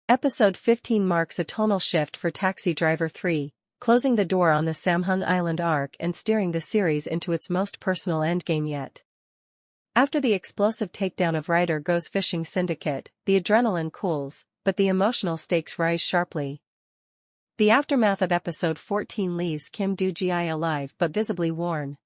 Episode 15 marks a tonal shift for Taxi Driver 3, closing the door on the Samhung Island arc and steering the series into its most personal endgame yet. After the explosive takedown of Ryder Go's fishing syndicate, the adrenaline cools, but the emotional stakes rise sharply. The aftermath of episode 14 leaves Kim Do-gi alive but visibly worn.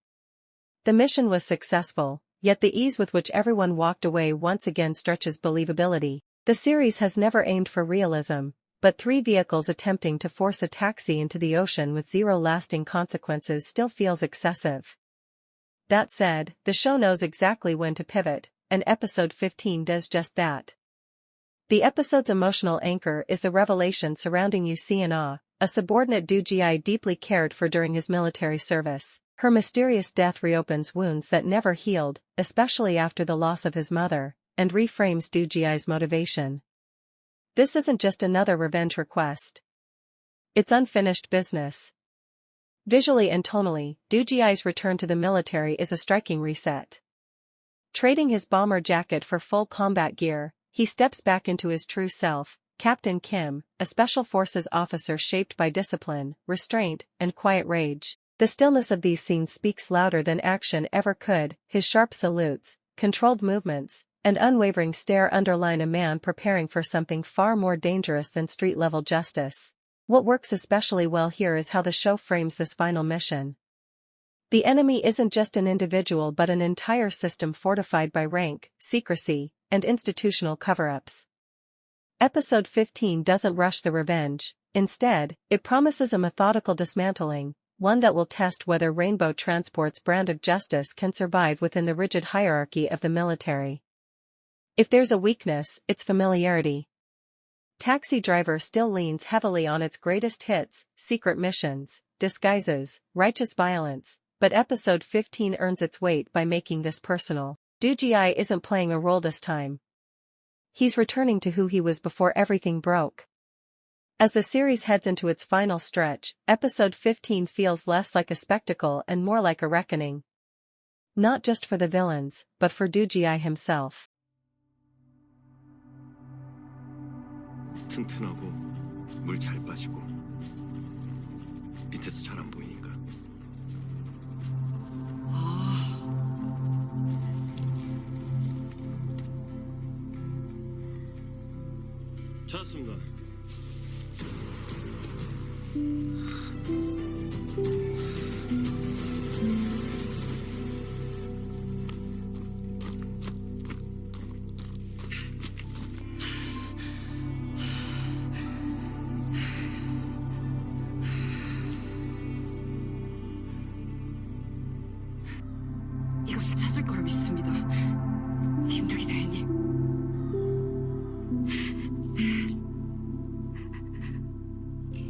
The mission was successful, yet the ease with which everyone walked away once again stretches believability. The series has never aimed for realism, but 3 vehicles attempting to force a taxi into the ocean with 0 lasting consequences still feels excessive. That said, the show knows exactly when to pivot, and episode 15 does just that. The episode's emotional anchor is the revelation surrounding Yoo-Ram, a subordinate Do-gi deeply cared for during his military service. Her mysterious death reopens wounds that never healed, especially after the loss of his mother, and reframes Do-gi's motivation. This isn't just another revenge request. It's unfinished business. Visually and tonally, Do-gi's return to the military is a striking reset. Trading his bomber jacket for full combat gear, he steps back into his true self, Captain Kim, a special forces officer shaped by discipline, restraint, and quiet rage. The stillness of these scenes speaks louder than action ever could. His sharp salutes, controlled movements, and unwavering stare underline a man preparing for something far more dangerous than street-level justice. What works especially well here is how the show frames this final mission. The enemy isn't just an individual but an entire system fortified by rank, secrecy, and institutional cover-ups. Episode 15 doesn't rush the revenge. Instead, it promises a methodical dismantling, one that will test whether Rainbow Transport's brand of justice can survive within the rigid hierarchy of the military. If there's a weakness, it's familiarity. Taxi Driver still leans heavily on its greatest hits, secret missions, disguises, righteous violence, but episode 15 earns its weight by making this personal. Do-gi isn't playing a role this time. He's returning to who he was before everything broke. As the series heads into its final stretch, episode 15 feels less like a spectacle and more like a reckoning. Not just for the villains, but for Do-gi himself. 튼튼하고 물 잘 빠지고 밑에서 잘 안 보이니까. 찾았습니다. 이것을 찾을 거라 믿습니다. 힘들게 대해님.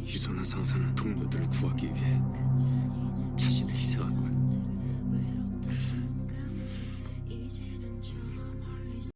유선한 상사나 동료들을 구하기 위해